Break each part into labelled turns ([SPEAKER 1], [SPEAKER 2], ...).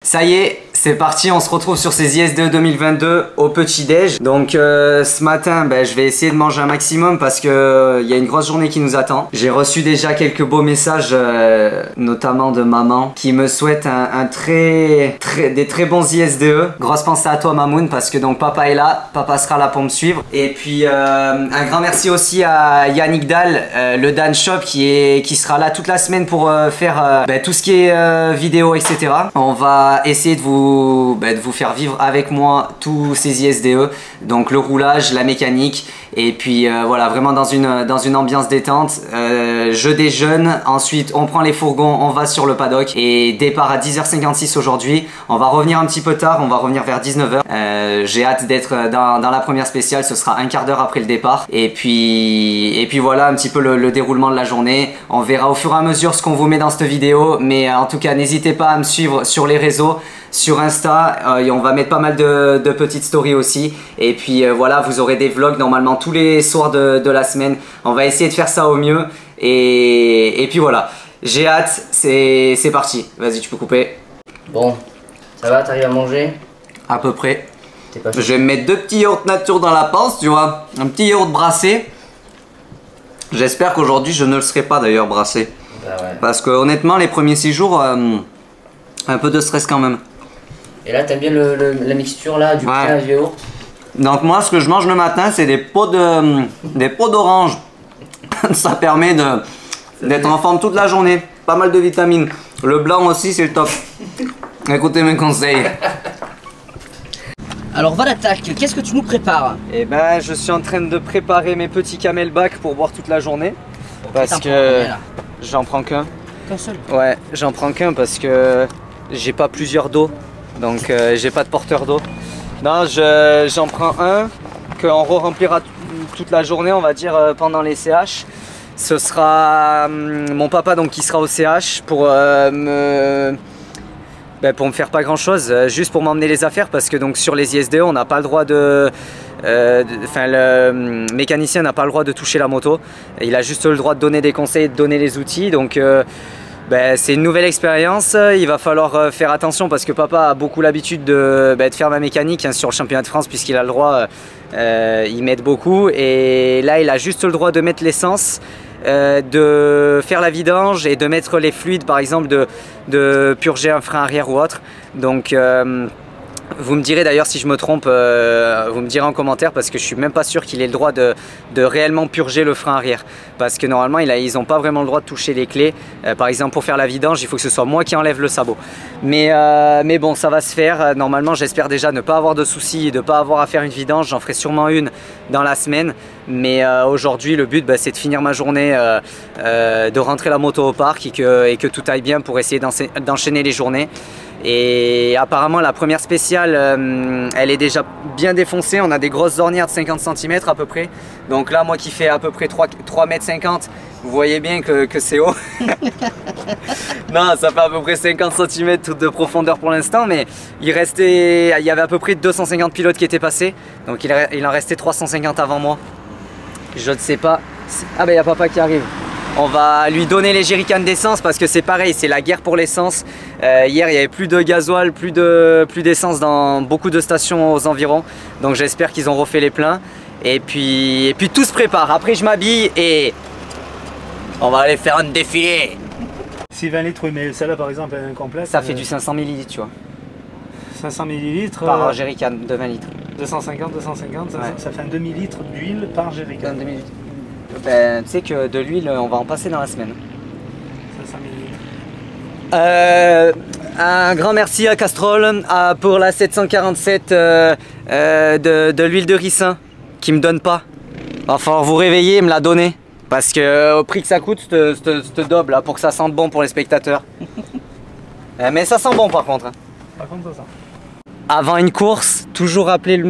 [SPEAKER 1] Ça y est, c'est parti, on se retrouve sur ces ISDE 2022 au petit-déj. Donc ce matin, je vais essayer de manger un maximum parce que il y a une grosse journée qui nous attend. J'ai reçu déjà quelques beaux messages, notamment de maman, qui me souhaite des très bons ISDE. Grosse pensée à toi Mamoun, parce que donc papa est là, papa sera là pour me suivre. Et puis un grand merci aussi à Yannick Dahl, le Dan Shop, qui sera là toute la semaine pour faire tout ce qui est vidéo, etc. On va essayer de vous faire vivre avec moi tous ces ISDE, donc le roulage, la mécanique, et puis voilà, vraiment dans une ambiance détente. Je déjeune, ensuite on prend les fourgons, on va sur le paddock, et départ à 10h56 aujourd'hui. On va revenir un petit peu tard, on va revenir vers 19h. J'ai hâte d'être dans la première spéciale, ce sera un quart d'heure après le départ, et puis voilà un petit peu le déroulement de la journée. On verra au fur et à mesure ce qu'on vous met dans cette vidéo, mais en tout cas n'hésitez pas à me suivre sur les réseaux, sur Insta, on va mettre pas mal de petites stories aussi, et puis voilà, vous aurez des vlogs normalement tous les soirs de la semaine. On va essayer de faire ça au mieux, et puis voilà, j'ai hâte, c'est parti. Vas-y, tu peux couper.
[SPEAKER 2] Bon, ça va, t'arrives à manger?
[SPEAKER 1] À peu près.
[SPEAKER 2] Pas
[SPEAKER 1] je vais me mettre 2 petits yaourts nature dans la panse, tu vois, un petit yaourt brassé. J'espère qu'aujourd'hui je ne le serai pas d'ailleurs brassé,
[SPEAKER 2] ouais.
[SPEAKER 1] Parce que honnêtement les premiers 6 jours, un peu de stress quand même.
[SPEAKER 2] Et là, t'aimes bien la mixture là, du pain du yaourt?
[SPEAKER 1] Donc moi, ce que je mange le matin, c'est des pots d'orange. Ça permet d'être en forme toute la journée. Pas mal de vitamines. Le blanc aussi, c'est le top. Écoutez mes conseils.
[SPEAKER 2] Alors, va l'attaque, qu'est-ce que tu nous prépares?
[SPEAKER 1] Eh ben, je suis en train de préparer mes petits camelback pour boire toute la journée. Parce que j'en prends qu'un.
[SPEAKER 2] Qu'un seul? Ouais,
[SPEAKER 1] j'en prends qu'un parce que j'ai pas plusieurs dos, donc j'ai pas de porteur d'eau. Non, j'en prends un qu'on remplira toute la journée, on va dire, pendant les CH. Ce sera mon papa donc qui sera au CH pour me faire pas grand chose, juste pour m'emmener les affaires, parce que donc sur les ISDE on n'a pas le droit le mécanicien n'a pas le droit de toucher la moto. Il a juste le droit de donner des conseils et de donner les outils, donc c'est une nouvelle expérience. Il va falloir faire attention parce que papa a beaucoup l'habitude de faire ma mécanique sur le championnat de France, puisqu'il a le droit, il m'aide beaucoup, et là il a juste le droit de mettre l'essence, de faire la vidange et de mettre les fluides, par exemple de purger un frein arrière ou autre. Donc vous me direz d'ailleurs si je me trompe, vous me direz en commentaire, parce que je suis même pas sûr qu'il ait le droit de réellement purger le frein arrière, parce que normalement ils n'ont pas vraiment le droit de toucher les clés. Par exemple pour faire la vidange, il faut que ce soit moi qui enlève le sabot, mais bon, ça va se faire. Normalement j'espère déjà ne pas avoir de soucis, de pas avoir à faire une vidange. J'en ferai sûrement une dans la semaine, mais aujourd'hui le but c'est de finir ma journée, de rentrer la moto au parc, et que tout aille bien pour essayer d'enchaîner les journées. Et apparemment la première spéciale, elle est déjà bien défoncée. On a des grosses ornières de 50 cm à peu près. Donc là, moi qui fais à peu près 3,50 m, vous voyez bien que c'est haut. Non, ça fait à peu près 50 cm de profondeur pour l'instant, mais il y avait à peu près 250 pilotes qui étaient passés. Donc il en restait 350 avant moi. Je ne sais pas. Ah ben il y a papa qui arrive. On va lui donner les jerrycans d'essence, parce que c'est pareil, c'est la guerre pour l'essence. Hier, il n'y avait plus de gasoil, plus d'essence dans beaucoup de stations aux environs. Donc j'espère qu'ils ont refait les pleins. Et puis tout se prépare. Après, je m'habille et on va aller faire un défilé.
[SPEAKER 3] C'est 20 litres, oui, mais celle-là, par exemple, elle est complète.
[SPEAKER 1] Ça fait du 500 ml, tu vois.
[SPEAKER 3] 500 ml
[SPEAKER 1] par jerrycan de 20 litres.
[SPEAKER 3] 250, ouais. Ça fait un demi-litre d'huile par jerrycan.
[SPEAKER 1] Tu sais que de l'huile, on va en passer dans la semaine.
[SPEAKER 3] 500 ml.
[SPEAKER 1] Un grand merci à Castrol pour la 747 de l'huile de ricin qui me donne pas. Il va falloir vous réveiller et me la donner, parce que au prix que ça coûte, cette daube là, pour que ça sente bon pour les spectateurs. Mais ça sent bon par contre.
[SPEAKER 3] Par contre, ça sent.
[SPEAKER 1] Avant une course, toujours appeler le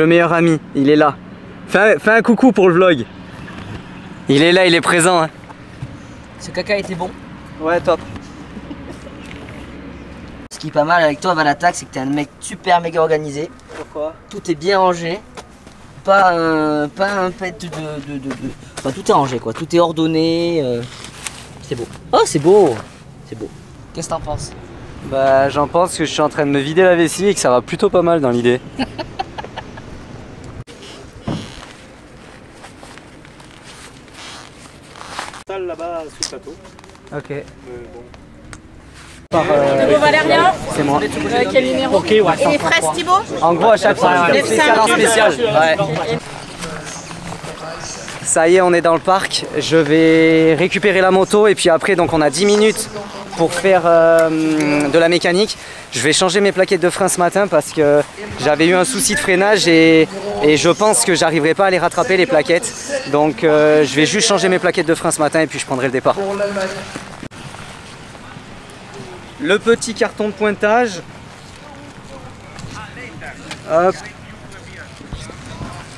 [SPEAKER 1] meilleur ami. Il est là. Fais un coucou pour le vlog. Il est là, il est présent. Hein.
[SPEAKER 2] Ce caca était bon?
[SPEAKER 1] Ouais, top.
[SPEAKER 2] Ce qui est pas mal avec toi, Vanatak, c'est que t'es un mec super méga organisé.
[SPEAKER 1] Pourquoi?
[SPEAKER 2] Tout est bien rangé. Pas un pet de... Enfin, tout est rangé quoi, tout est ordonné. C'est beau. Oh, c'est beau! C'est beau. Qu'est-ce que t'en penses?
[SPEAKER 1] Bah j'en pense que je suis en train de me vider la vessie et que ça va plutôt pas mal dans l'idée.
[SPEAKER 3] Salle là-bas sous le plateau.
[SPEAKER 1] Ok.
[SPEAKER 3] Bon.
[SPEAKER 4] Thibaut Valérien,
[SPEAKER 1] C'est moi.
[SPEAKER 4] quel numéro?
[SPEAKER 3] Ok, ouais.
[SPEAKER 4] Et Fraisse Thibaut?
[SPEAKER 1] En gros à chaque fois,
[SPEAKER 4] ouais.
[SPEAKER 1] spécial en spécial. Ouais. Ça y est, on est dans le parc. Je vais récupérer la moto et puis après, donc on a 10 minutes pour faire de la mécanique. Je vais changer mes plaquettes de frein ce matin parce que j'avais eu un souci de freinage et je pense que j'arriverai pas à les rattraper les plaquettes. Donc je vais juste changer mes plaquettes de frein ce matin et puis je prendrai le départ. Le petit carton de pointage. Hop.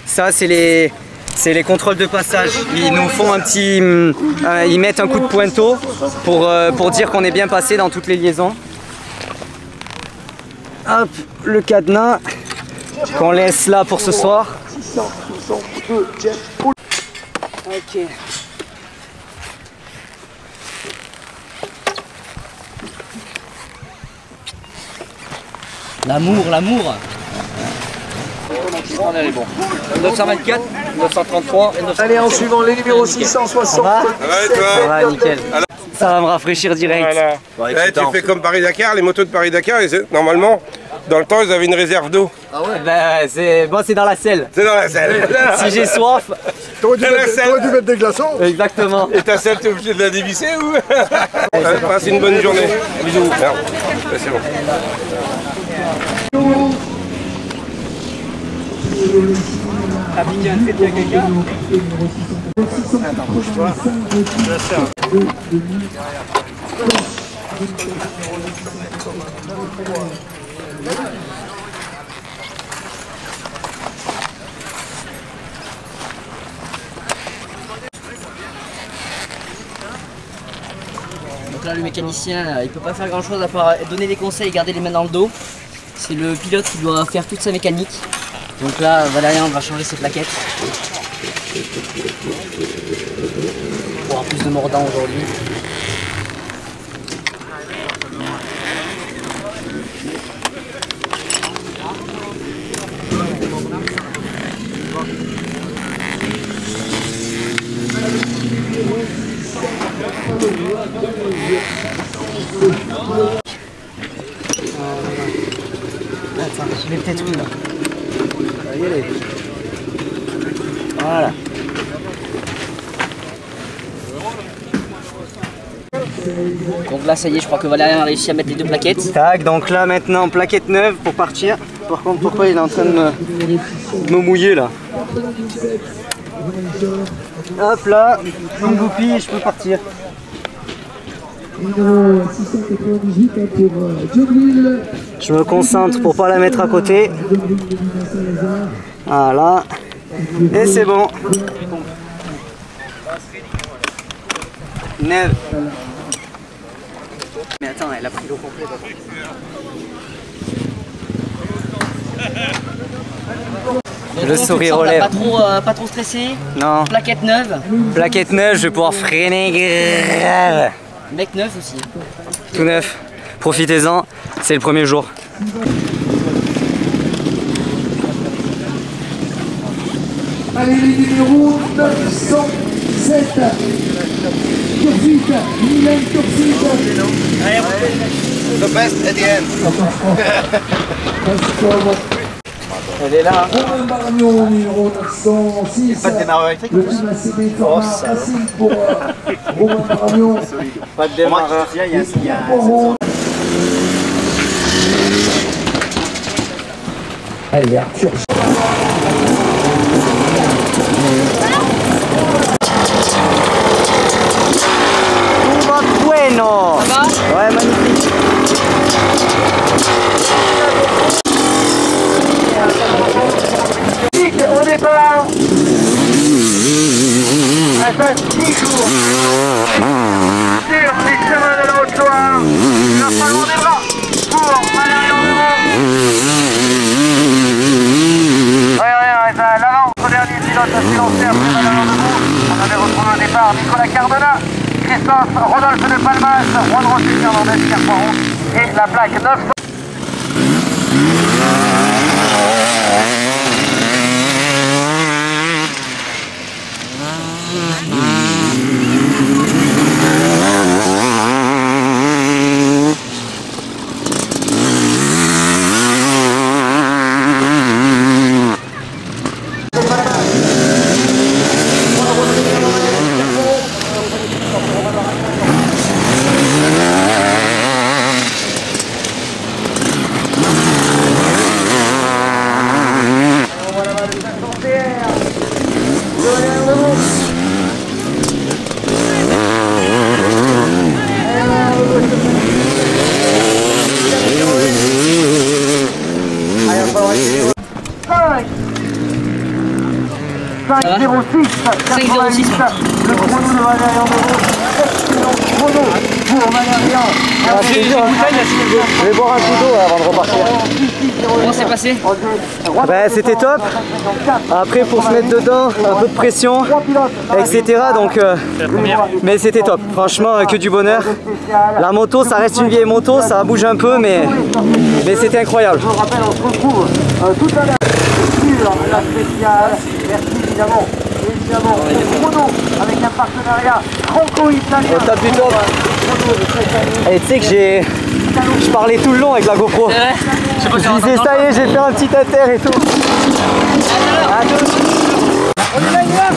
[SPEAKER 1] Ça c'est les contrôles de passage. Ils nous font un petit... ils mettent un coup de pointeau pour dire qu'on est bien passé dans toutes les liaisons. Hop, le cadenas qu'on laisse là pour ce soir. Ok.
[SPEAKER 2] L'amour, l'amour. On est bon. 924, 933 et 933.
[SPEAKER 5] Allez, en suivant les numéros 660.
[SPEAKER 1] Ça va, nickel. Ça va me rafraîchir direct.
[SPEAKER 6] Voilà. Ouais, tu fais comme Paris-Dakar, les motos de Paris-Dakar, normalement, dans le temps, ils avaient une réserve d'eau.
[SPEAKER 1] Ah ouais, bah, c'est dans la selle.
[SPEAKER 6] C'est dans la selle.
[SPEAKER 1] Si j'ai soif.
[SPEAKER 5] T'aurais dû mettre des glaçons.
[SPEAKER 1] Exactement.
[SPEAKER 6] Et ta selle, t'es obligé de la dévisser ou passe une bonne journée. Bisous. Merde. Ouais, c'est bon.
[SPEAKER 3] T'as piqué un crédit à quelqu'un? Attends, bouge-toi. Bien sûr.
[SPEAKER 2] Donc là le mécanicien il peut pas faire grand chose à part donner des conseils et garder les mains dans le dos. C'est le pilote qui doit faire toute sa mécanique. Donc là Valérien va changer ses plaquettes. Pour avoir plus de mordant aujourd'hui.
[SPEAKER 1] Attends, je l'ai peut-être eu là. Ça y est. Voilà.
[SPEAKER 2] Donc là ça y est, je crois que Valérien a réussi à mettre les deux plaquettes.
[SPEAKER 1] Tac, donc là maintenant plaquette neuve pour partir. Par contre pourquoi il est en train de me mouiller là? Hop là, une goupille et je peux partir. Je me concentre pour pas la mettre à côté. Voilà. Et c'est bon. Neuve. Mais attends, elle a pris l'eau complète. Le sourire aux lèvres.
[SPEAKER 2] Pas trop stressé.
[SPEAKER 1] Non.
[SPEAKER 2] Plaquette neuve.
[SPEAKER 1] Plaquette neuve, je vais pouvoir freiner grave.
[SPEAKER 2] Mec neuf aussi.
[SPEAKER 1] Tout neuf. Profitez-en, c'est le premier jour.
[SPEAKER 5] Allez, les numéros 907. Turfit, Milan Turfit.
[SPEAKER 6] The best at the end.
[SPEAKER 1] Elle est là.
[SPEAKER 5] Romain Bargnon, numéro 906.
[SPEAKER 1] Pas de démarreur électrique.
[SPEAKER 5] Le team ACB format Racing pour Romain Bargnon.
[SPEAKER 1] Pas de démarreur.
[SPEAKER 5] Allez, Arthur.
[SPEAKER 1] Bueno.
[SPEAKER 2] Ça va?
[SPEAKER 1] Ouais, magnifique.
[SPEAKER 5] Au départ. Après 10 jours. Sur les chemins de la Haute-Loire. Le front des bras pour Valérien Devaux. Ouais, l'avant, notre dernier pilote a silencé après Valérien Devaux. On avait retrouvé au départ Nicolas Cardona, Christophe, Rodolphe de Palmas, Juan Rossi, Fernandez, Pierre Poiron. et la plaque 900.
[SPEAKER 2] Ça va
[SPEAKER 5] 5,06, 88, le chrono de Valérian Dero, chrono pour Valérian.
[SPEAKER 1] Je vais boire un coup d'eau avant de repartir.
[SPEAKER 2] Comment c'est passé?
[SPEAKER 1] Ben, c'était top. Après, pour se mettre dedans, un peu de pression, etc. Donc, mais c'était top. Franchement, que du bonheur. La moto, ça reste une vieille moto, ça bouge un peu, mais c'était incroyable.
[SPEAKER 5] Je vous rappelle, on se retrouve tout à l'heure sur la spéciale. Merci évidemment le chrono avec un partenariat franco-italien.
[SPEAKER 1] Au top du top. Et tu sais que je parlais tout le long avec la GoPro. Je disais ça y est, j'ai fait un petit inter et tout.
[SPEAKER 3] On y va, il y va.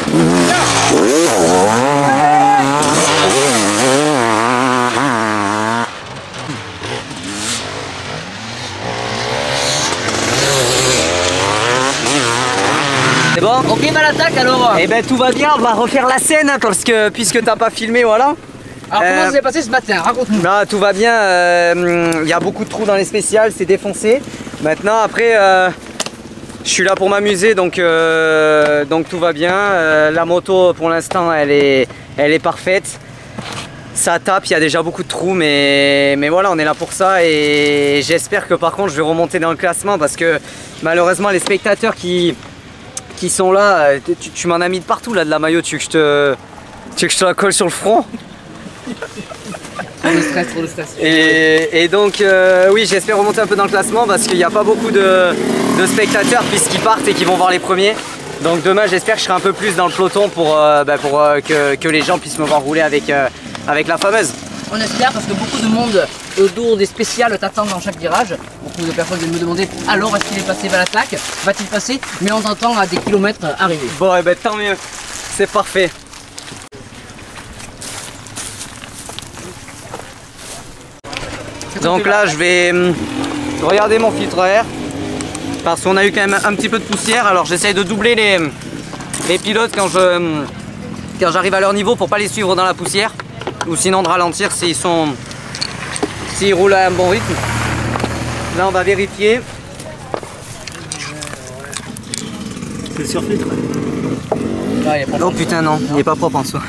[SPEAKER 1] C'est bon?
[SPEAKER 2] Ok, bah l'attaque alors.
[SPEAKER 1] Eh ben tout va bien, on va refaire la scène hein, parce que puisque t'as pas filmé, voilà.
[SPEAKER 2] Alors comment ça s'est passé ce matin? Raconte-nous.
[SPEAKER 1] Là tout va bien, il y a beaucoup de trous dans les spéciales, c'est défoncé. Maintenant après, je suis là pour m'amuser donc tout va bien. La moto pour l'instant elle est parfaite. Ça tape, il y a déjà beaucoup de trous mais voilà on est là pour ça et j'espère que par contre je vais remonter dans le classement parce que malheureusement les spectateurs qui sont là, tu m'en as mis de partout là de la maillot, tu veux que je te la colle sur le front?
[SPEAKER 2] Trop de stress.
[SPEAKER 1] Et donc oui j'espère remonter un peu dans le classement parce qu'il n'y a pas beaucoup de spectateurs puisqu'ils partent et qu'ils vont voir les premiers. Donc demain j'espère que je serai un peu plus dans le peloton pour que les gens puissent me voir rouler avec la fameuse.
[SPEAKER 2] On espère parce que beaucoup de monde autour des spéciales t'attendent dans chaque virage. Beaucoup de personnes viennent me demander alors est-ce qu'il est passé vers l'attaque? Va-t-il passer? Mais on t'entend à des kilomètres arriver.
[SPEAKER 1] Bon et ben tant mieux, c'est parfait. Donc là je vais regarder mon filtre à air parce qu'on a eu quand même un petit peu de poussière, alors j'essaye de doubler les pilotes quand j'arrive à leur niveau pour pas les suivre dans la poussière ou sinon de ralentir s'ils roulent à un bon rythme. Là on va vérifier. C'est le surfiltre. Oh putain non, il est pas propre en dessous.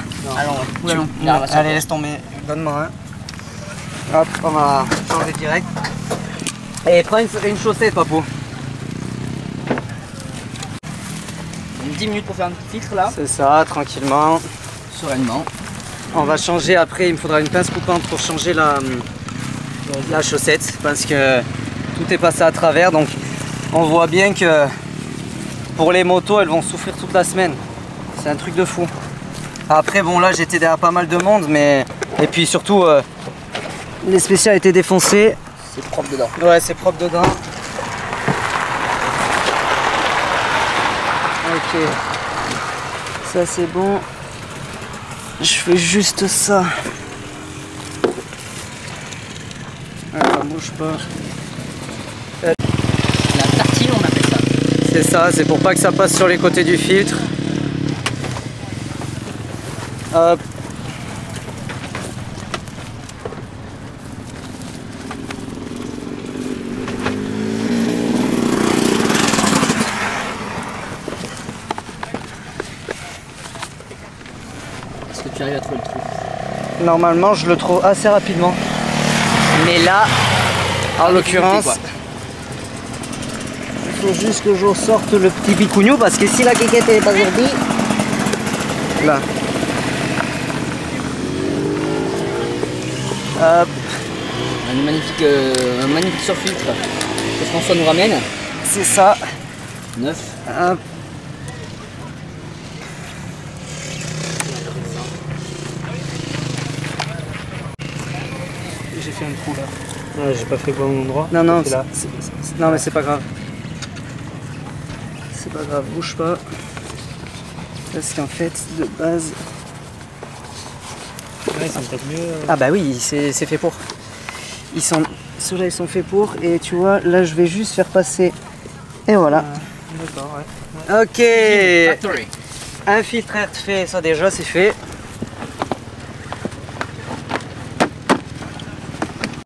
[SPEAKER 1] Allez laisse tomber, donne-moi un. Hop, on va changer direct. Et prends une chaussette Papou.
[SPEAKER 2] 10 minutes pour faire un petit filtre là.
[SPEAKER 1] C'est ça, tranquillement.
[SPEAKER 2] Sereinement.
[SPEAKER 1] On va changer après, il me faudra une pince coupante pour changer la chaussette parce que tout est passé à travers, donc on voit bien que pour les motos elles vont souffrir toute la semaine. C'est un truc de fou. Après bon là j'étais derrière pas mal de monde mais et puis surtout les spéciales étaient défoncées.
[SPEAKER 2] C'est propre dedans.
[SPEAKER 1] Ouais c'est propre dedans. Ok. Ça c'est bon. Je fais juste ça. Ah, ça bouge pas.
[SPEAKER 2] La tartine on appelle ça.
[SPEAKER 1] C'est ça, c'est pour pas que ça passe sur les côtés du filtre. Hop.
[SPEAKER 2] Est-ce que tu arrives à trouver le trou?
[SPEAKER 1] Normalement je le trouve assez rapidement. Mais là, en l'occurrence, il faut juste que je ressorte le petit bicugno parce que si la quéquette est pas sortie, là. Hop.
[SPEAKER 2] Un magnifique surfiltre que François nous ramène.
[SPEAKER 1] C'est ça.
[SPEAKER 2] Neuf.
[SPEAKER 1] Hop.
[SPEAKER 3] J'ai fait un trou là. Ouais, j'ai pas fait le bon endroit.
[SPEAKER 1] Non, non,
[SPEAKER 3] là.
[SPEAKER 1] non, mais c'est pas grave. C'est pas grave, bouge pas. Parce qu'en fait, de base.
[SPEAKER 3] Ouais, ça me peut-être mieux.
[SPEAKER 1] Ah bah oui, c'est fait pour. Ceux-là, ils sont faits pour. Et tu vois, là, je vais juste faire passer. Et voilà.
[SPEAKER 3] D'accord, ouais.
[SPEAKER 1] Ok.
[SPEAKER 2] Factory.
[SPEAKER 1] Un filtre air fait, ça déjà, c'est fait.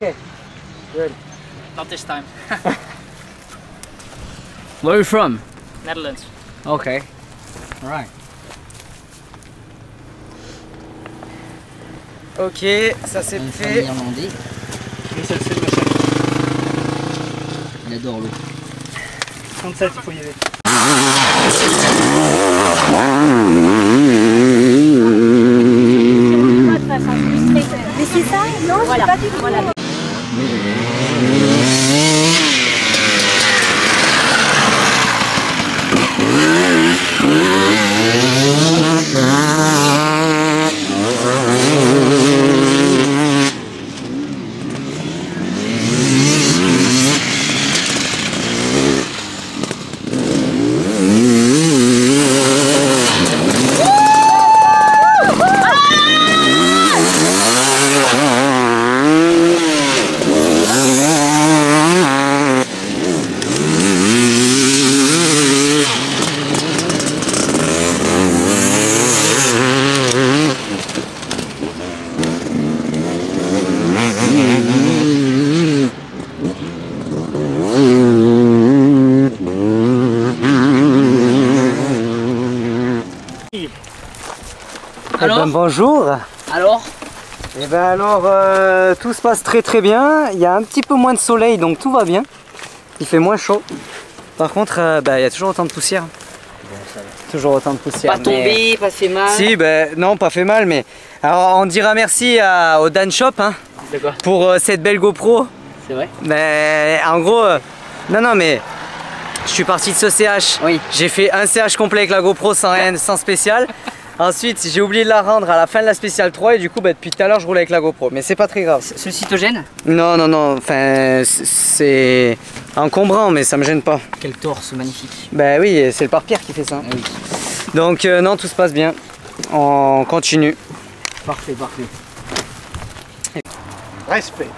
[SPEAKER 1] Ok. Good.
[SPEAKER 7] Not this time.
[SPEAKER 2] Where are you from?
[SPEAKER 7] Netherlands.
[SPEAKER 2] Okay. Alright.
[SPEAKER 1] Ok, ça c'est
[SPEAKER 2] Une
[SPEAKER 1] fait.
[SPEAKER 2] famille irlandais.
[SPEAKER 3] Mais c'est le seul machin.
[SPEAKER 2] Il adore l'eau.
[SPEAKER 3] 37, il faut y aller.
[SPEAKER 4] Mais c'est ça? Non, voilà. C'est pas du tout. Voilà.
[SPEAKER 2] Alors,
[SPEAKER 1] Bonjour.
[SPEAKER 2] alors,
[SPEAKER 1] Et ben alors, tout se passe très très bien. Il y a un petit peu moins de soleil, donc tout va bien. Il fait moins chaud. Par contre, il y a toujours autant de poussière. Toujours autant de poussière.
[SPEAKER 2] pas tombé, pas fait mal.
[SPEAKER 1] Si, non, pas fait mal, mais alors on dira merci au Dan Shop hein,
[SPEAKER 2] De quoi?
[SPEAKER 1] pour cette belle GoPro.
[SPEAKER 2] C'est vrai?
[SPEAKER 1] Mais en gros, non, mais je suis parti de ce CH.
[SPEAKER 2] Oui.
[SPEAKER 1] J'ai fait un CH complet avec la GoPro sans rien, sans spécial. Ensuite, j'ai oublié de la rendre à la fin de la spéciale 3 et du coup, depuis tout à l'heure, je roule avec la GoPro. Mais c'est pas très grave.
[SPEAKER 2] Ce cytogène?
[SPEAKER 1] Non, enfin, c'est encombrant, mais ça me gêne pas.
[SPEAKER 2] Quel torse magnifique.
[SPEAKER 1] Bah oui, c'est le pare-pierre qui fait ça.
[SPEAKER 2] Ah oui.
[SPEAKER 1] Donc non, tout se passe bien. On continue.
[SPEAKER 2] Parfait, parfait.
[SPEAKER 5] Respect.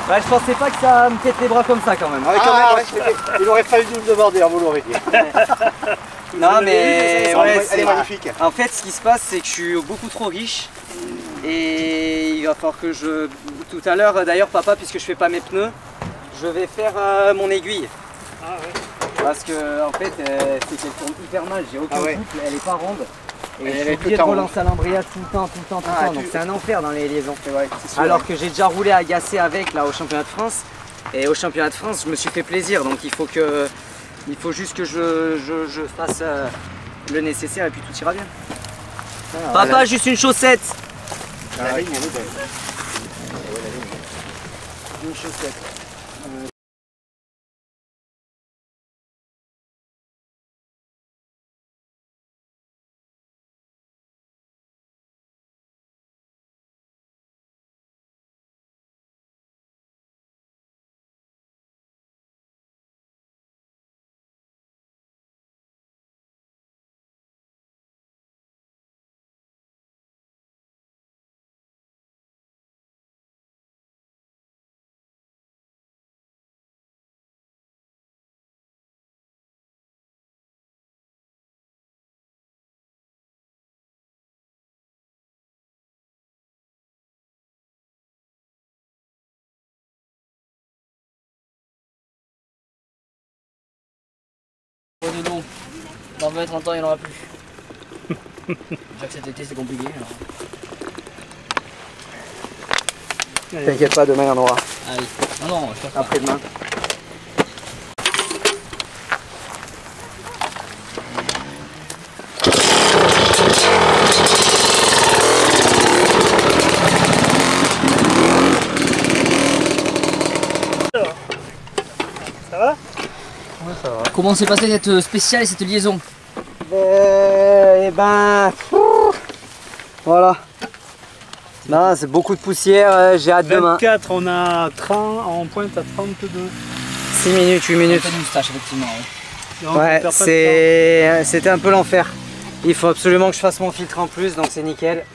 [SPEAKER 1] Bah, je pensais pas que ça me pète les bras comme ça quand même.
[SPEAKER 5] Il aurait fallu nous le demander, vous l'aurez dit.
[SPEAKER 1] Non mais ouais,
[SPEAKER 5] elle est magnifique.
[SPEAKER 1] En fait, ce qui se passe, c'est que je suis beaucoup trop riche et il va falloir que je... Tout à l'heure, d'ailleurs, papa, puisque je fais pas mes pneus, je vais faire mon aiguille.
[SPEAKER 3] Ah ouais.
[SPEAKER 1] Parce que en fait, c'est qu'elle tourne hyper mal. J'ai aucun couple, elle est pas ronde. Et je suis
[SPEAKER 5] est
[SPEAKER 1] obligé
[SPEAKER 5] tout
[SPEAKER 1] de
[SPEAKER 5] en
[SPEAKER 1] relancer à l'embrayage tout le temps. Donc c'est un enfer dans les liaisons.
[SPEAKER 5] Sûr,
[SPEAKER 1] Alors que j'ai déjà roulé à Gacé avec là au championnat de France. Et au championnat de France, je me suis fait plaisir. Donc il faut juste que je fasse le nécessaire et puis tout ira bien. Papa, juste une chaussette.
[SPEAKER 5] La ligne, elle est belle.
[SPEAKER 1] Une chaussette.
[SPEAKER 2] Au dodo. Dans 20-30 ans, il n'y en aura plus. Déjà que cet été, c'est compliqué. Alors.
[SPEAKER 1] T'inquiète pas, demain il y en aura.
[SPEAKER 2] Ah oui. Non, je pense pas.
[SPEAKER 1] Après-demain.
[SPEAKER 2] Comment s'est passée cette spéciale et cette liaison?
[SPEAKER 1] Eh ben... Voilà. Non, c'est beaucoup de poussière, j'ai hâte demain.
[SPEAKER 3] 24, on a 30, on pointe à 32.
[SPEAKER 1] 6 minutes, 8 minutes.
[SPEAKER 2] Pas de moustache, effectivement.
[SPEAKER 1] Ouais, c'était un peu l'enfer. Il faut absolument que je fasse mon filtre en plus, donc c'est nickel.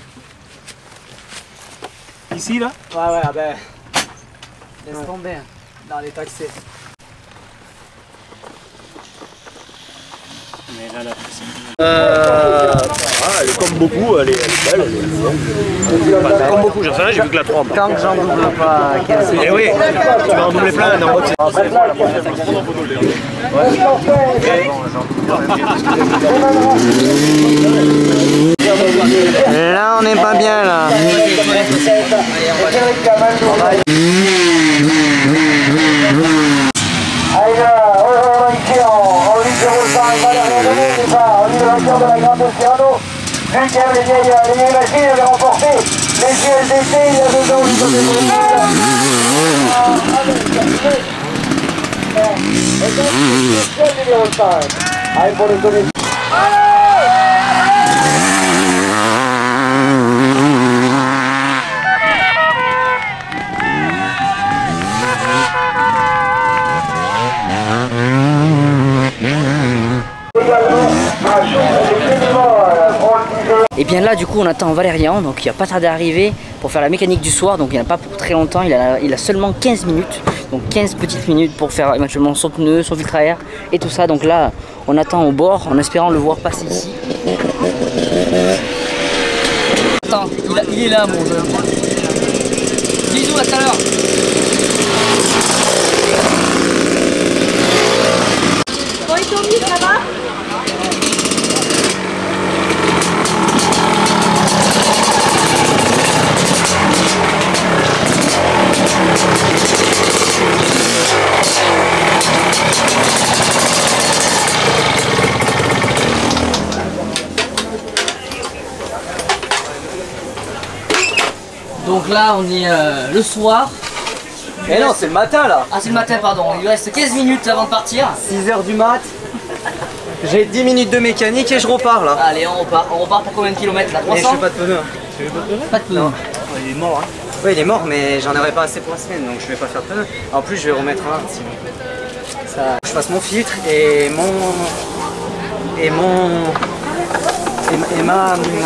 [SPEAKER 3] Ici, là?
[SPEAKER 1] Ouais, ben... Laisse tomber, dans les taxés.
[SPEAKER 3] Mais là,
[SPEAKER 7] elle est comme beaucoup, elle est belle. Comme beaucoup, j'en sais rien, j'ai vu que la 3.
[SPEAKER 1] Tant que j'en double pas 15.
[SPEAKER 7] Eh oui, tu vas en doubler plein, non?
[SPEAKER 1] Là, on n'est pas bien, là.
[SPEAKER 5] Allez là, ici en ligne 05, Valérien Demont, c'est ça, en ligne vainqueur de la Grande Océano. Lucas, les machines avaient remporté les GLDC, il y a dedans du côté de numéro 5. Allez pour le comité.
[SPEAKER 2] Et bien là du coup on attend Valérian, donc il va pas tarder à arriver pour faire la mécanique du soir, donc il n'a pas pour très longtemps, il a seulement 15 minutes, donc 15 petites minutes pour faire éventuellement son pneu, son filtre à air et tout ça. Donc là on attend au bord en espérant le voir passer ici. Attends, il est là mon jeu. Bisous, à tout à l'heure.
[SPEAKER 4] Bon, et Tommy, ça va?
[SPEAKER 2] Donc là on est le soir.
[SPEAKER 1] Mais non, c'est le matin, là.
[SPEAKER 2] Ah c'est le matin, pardon, il lui reste 15 minutes avant de partir.
[SPEAKER 1] 6h du mat. J'ai 10 minutes de mécanique et je repars, là.
[SPEAKER 2] Allez, on repart pour combien de kilomètres là?
[SPEAKER 1] Et je
[SPEAKER 2] 300?
[SPEAKER 1] fais pas de pneu.
[SPEAKER 2] Pas de pneu.
[SPEAKER 1] Non.
[SPEAKER 3] il est mort, hein.
[SPEAKER 1] Oui, il est mort, mais j'en aurais pas assez pour la semaine, donc je vais pas faire de pneu. En plus, je vais remettre un sinon. Ça, je fasse mon filtre et ma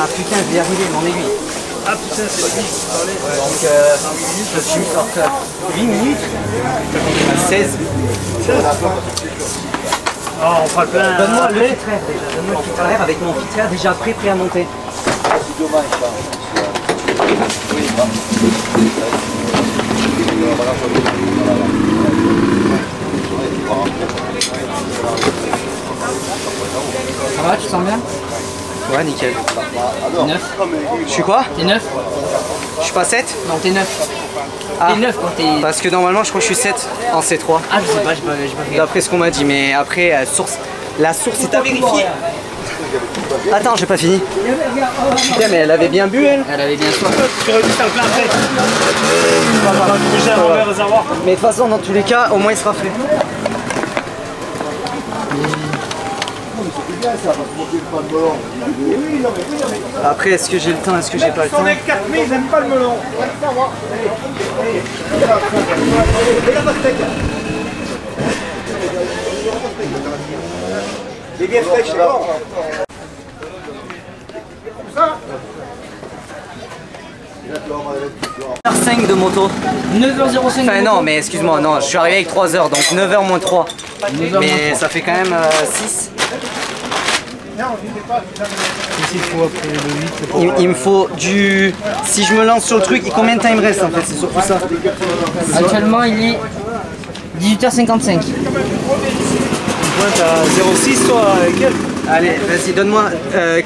[SPEAKER 1] putain, je vais y arriver, mon aiguille.
[SPEAKER 3] Ah putain, c'est lui.
[SPEAKER 1] Donc, je suis hors 8 minutes, 16.
[SPEAKER 3] Oh, on fera le plein.
[SPEAKER 1] Donne-moi le filtre air déjà, donne-moi le filtre air avec mon filtre air déjà prêt à monter.
[SPEAKER 5] C'est dommage ça.
[SPEAKER 2] Ça va, tu te sens bien?
[SPEAKER 1] Ouais, nickel.
[SPEAKER 2] T'es 9?
[SPEAKER 1] Je suis quoi?
[SPEAKER 2] T'es 9?
[SPEAKER 1] Je suis pas 7?
[SPEAKER 2] Non, t'es 9.
[SPEAKER 1] Ah.
[SPEAKER 2] T'es 9 quand t'es...
[SPEAKER 1] Parce que normalement, je crois que je suis 7 en C3.
[SPEAKER 2] Ah, je sais pas, j'ai pas fait.
[SPEAKER 1] D'après ce qu'on m'a dit, mais après, la source est à vérifier. Attends, j'ai pas fini. Putain, mais elle avait bien bu, elle.
[SPEAKER 2] Elle avait bien soif.
[SPEAKER 3] Tu aurais dû faire le plein après. On va bouger un mauvais réservoir.
[SPEAKER 1] Mais de toute façon, dans tous les cas, au moins il sera fait. Après, est-ce que j'ai le temps? Est-ce que j'ai pas le temps?
[SPEAKER 3] On est 4000, ils aiment pas le melon.
[SPEAKER 5] Les bien fraîches, c'est bon.
[SPEAKER 1] 5 de moto.
[SPEAKER 2] 9h05.
[SPEAKER 1] Enfin non, mais excuse-moi, non, je suis arrivé avec 3 heures, donc 9h moins 3. Mais ça fait quand même 6. Il me faut du... Si je me lance sur le truc, combien de temps il me reste en fait? C'est surtout ça.
[SPEAKER 2] Actuellement, il est 18h55.
[SPEAKER 3] Pointe à 06 toi avec elle.
[SPEAKER 1] Allez, vas-y, donne-moi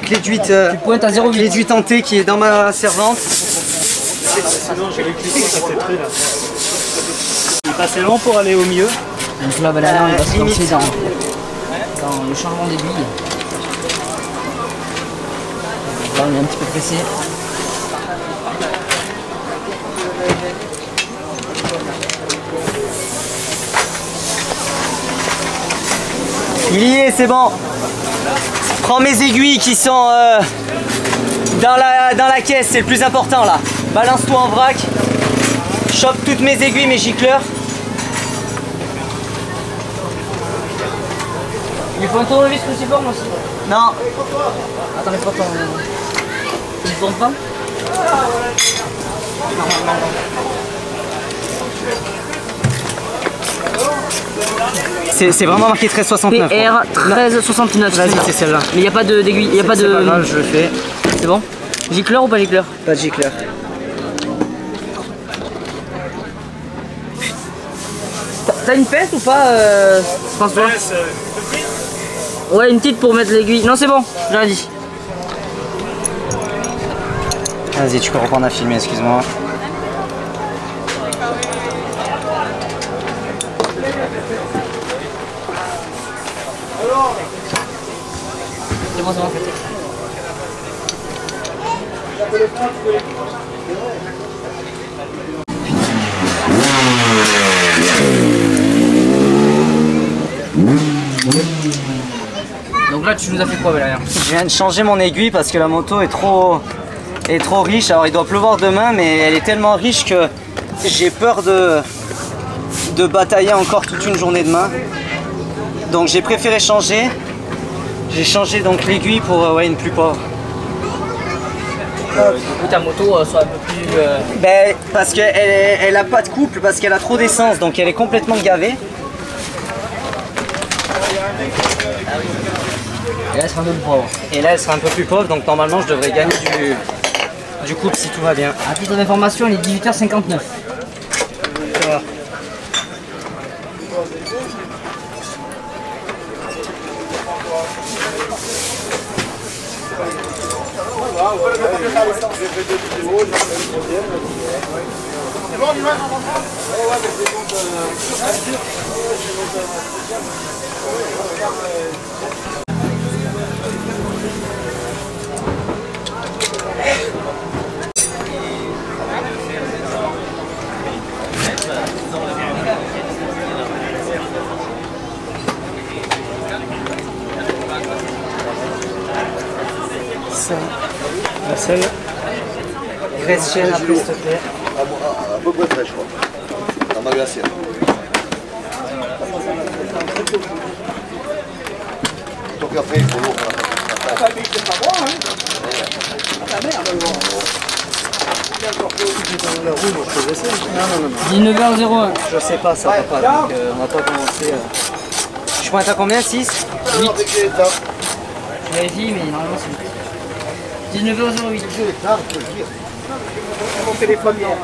[SPEAKER 1] clé de 8.
[SPEAKER 2] Pointe à 0,8.
[SPEAKER 1] Clé de 8 en T qui est dans ma servante.
[SPEAKER 3] Sinon j'ai le cliquer, ça s'est pris là. Il est passé long pour aller au milieu.
[SPEAKER 2] Donc là, Valérian, il va se lancer dans le changement d'aiguille. Là, on est un petit peu pressé.
[SPEAKER 1] Il y est, c'est bon. Prends mes aiguilles qui sont dans la caisse, c'est le plus important là. Balance-toi en vrac. Chope toutes mes aiguilles, mes gicleurs.
[SPEAKER 2] Il faut un tournevis cruciforme aussi.
[SPEAKER 1] Non.
[SPEAKER 2] Attends, les photos. Ils ne tournent pas?
[SPEAKER 1] C'est vraiment marqué 1369.
[SPEAKER 2] PR 1369.
[SPEAKER 1] Vas-y, c'est celle-là.
[SPEAKER 2] Mais il n'y a pas d'aiguille, il n'y a pas de.
[SPEAKER 1] C'est pas grave, je le fais.
[SPEAKER 2] C'est bon? Gicleur ou pas gicleur?
[SPEAKER 1] Pas de gicleur.
[SPEAKER 2] T'as une pince ou pas, François? Ouais, une petite pour mettre l'aiguille. Non, c'est bon, j'ai dit.
[SPEAKER 1] Vas-y, tu peux reprendre à filmer, excuse-moi.
[SPEAKER 2] C'est bon, en fait. Donc là, tu nous as fait quoi, Valérien?
[SPEAKER 1] Je viens de changer mon aiguille parce que la moto est trop riche. Alors il doit pleuvoir demain, mais elle est tellement riche que j'ai peur de batailler encore toute une journée demain. Donc j'ai préféré changer. J'ai changé donc l'aiguille pour une plus pauvre.
[SPEAKER 2] Du coup, ta moto soit un peu plus...
[SPEAKER 1] Ben, parce qu'elle a pas de couple, parce qu'elle a trop d'essence, donc elle est complètement gavée.
[SPEAKER 2] Et là, elle sera un peu plus pauvre.
[SPEAKER 1] Et là elle sera un peu plus pauvre, donc normalement je devrais gagner du couple si tout va bien.
[SPEAKER 2] À titre d'information, il est 18h59.
[SPEAKER 1] La selle. Reste chaîne après s'il te plaît.
[SPEAKER 8] Un peu près, je crois. Dans ma glacière. Ton café, il faut l'eau.
[SPEAKER 3] C'est pas bon, hein? Ah merde, alors.
[SPEAKER 2] 19h01.
[SPEAKER 1] Je sais pas ça papa, donc on va pas commencer. Je pointe à combien? 6?
[SPEAKER 2] 8. Je vérifie, mais normalement c'est 8. 19h08.
[SPEAKER 3] Mon téléphone, non.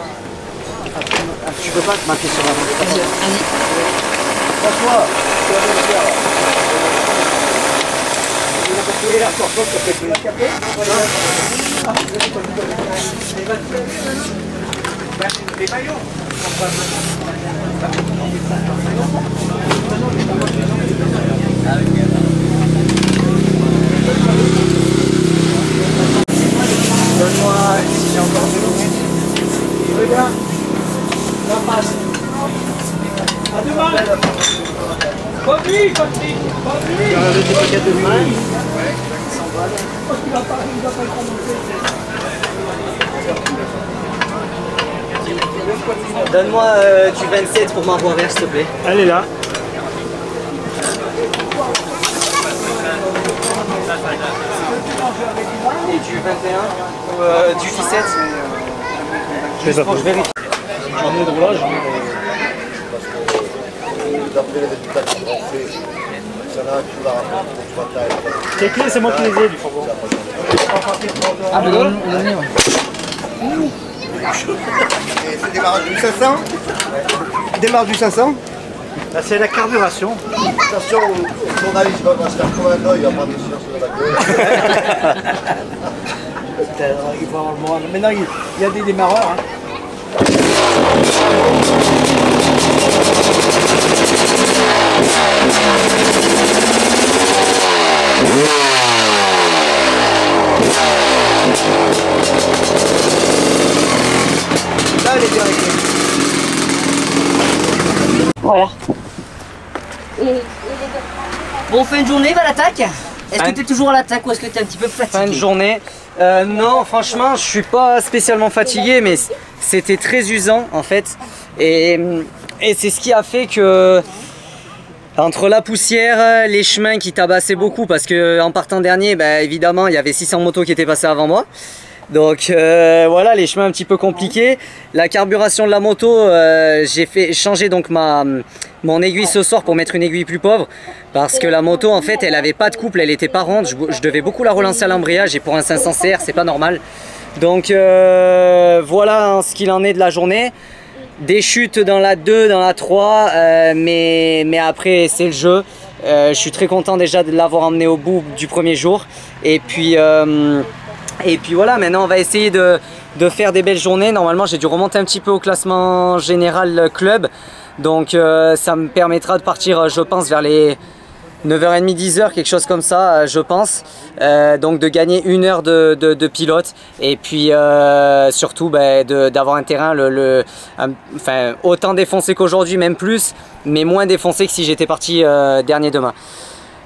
[SPEAKER 1] Tu peux pas te marquer sur la montre.
[SPEAKER 2] Vas-y.
[SPEAKER 8] François, tu vas bien faire.
[SPEAKER 3] Il est là, sur toi, ça fait plus. Les maillots.
[SPEAKER 1] Donne-moi si j'ai encore 2 minutes.
[SPEAKER 3] Regarde. La passe. À demain. Continue.
[SPEAKER 1] Donne-moi du 27 pour ma voie verte s'il te plaît.
[SPEAKER 7] Elle est là.
[SPEAKER 1] Et du 21 ou du 17. Juste pour que je vérifie.
[SPEAKER 7] J'en ai de roulage.
[SPEAKER 8] D'après les résultats qu'ils ont fait, ça n'a tu vas rapporter pour toi.
[SPEAKER 7] Les clés, c'est moi qui les ai du fourgon.
[SPEAKER 2] Ah, mais donnez, ouais.
[SPEAKER 8] Et c'est démarrage du 500. Démarrage du 500.
[SPEAKER 7] Là, c'est la carburation.
[SPEAKER 8] Attention, le journaliste va se faire comme un œil, il va prendre des silence sur la gueule.
[SPEAKER 3] Il faut avoir le moral. Maintenant, il y a des démarreurs. Hein. Là, elle est bien réglée.
[SPEAKER 2] Voilà.
[SPEAKER 4] Et les
[SPEAKER 2] Bon, fin de journée, va à l'attaque. Est-ce que tu es toujours à l'attaque ou est-ce que tu es un petit peu fatigué?
[SPEAKER 1] Fin de journée. Non, franchement, je suis pas spécialement fatigué, mais c'était très usant en fait. Et c'est ce qui a fait que, entre la poussière, les chemins qui tabassaient beaucoup, parce que en partant dernier, bah, évidemment, il y avait 600 motos qui étaient passées avant moi. Donc voilà, les chemins un petit peu compliqués. La carburation de la moto, j'ai fait changer donc mon aiguille ce soir pour mettre une aiguille plus pauvre, parce que la moto en fait elle avait pas de couple, elle était pas ronde, je devais beaucoup la relancer à l'embrayage et pour un 500 CR c'est pas normal. Donc voilà ce qu'il en est de la journée. Des chutes dans la 2, dans la 3, mais après c'est le jeu. Je suis très content déjà de l'avoir emmené au bout du premier jour. Et puis voilà, maintenant on va essayer de faire des belles journées. Normalement j'ai dû remonter un petit peu au classement général club. Donc ça me permettra de partir, je pense, vers les 9h30, 10h, quelque chose comme ça, je pense. Donc de gagner 1 heure de pilote. Et puis surtout d'avoir un terrain enfin, autant défoncé qu'aujourd'hui, même plus, mais moins défoncé que si j'étais parti dernier demain.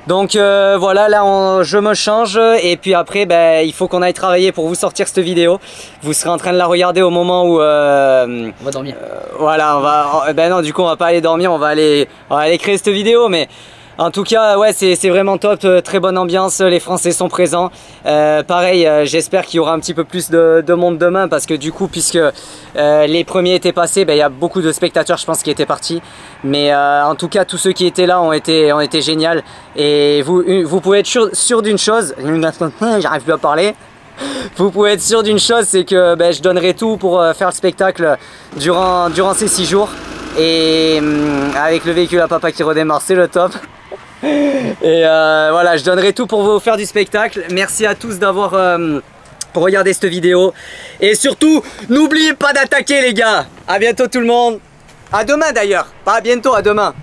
[SPEAKER 1] Donc voilà, là je me change et puis après il faut qu'on aille travailler pour vous sortir cette vidéo. Vous serez en train de la regarder au moment où
[SPEAKER 2] on va dormir.
[SPEAKER 1] Voilà, non, du coup on va pas aller dormir, on va aller créer cette vidéo, mais en tout cas ouais, c'est vraiment top, très bonne ambiance, les Français sont présents. Pareil, j'espère qu'il y aura un petit peu plus de monde demain, parce que du coup, puisque les premiers étaient passés, il y a beaucoup de spectateurs je pense qui étaient partis. Mais en tout cas tous ceux qui étaient là ont été géniaux. Et vous pouvez être sûr d'une chose, j'arrive plus à parler. Vous pouvez être sûr d'une chose, c'est que je donnerai tout pour faire le spectacle durant ces 6 jours. Et avec le véhicule à papa qui redémarre, c'est le top. Et voilà, je donnerai tout pour vous faire du spectacle. Merci à tous d'avoir regardé cette vidéo. Et surtout, n'oubliez pas d'attaquer les gars. À bientôt tout le monde. À demain d'ailleurs. Pas à bientôt, à demain.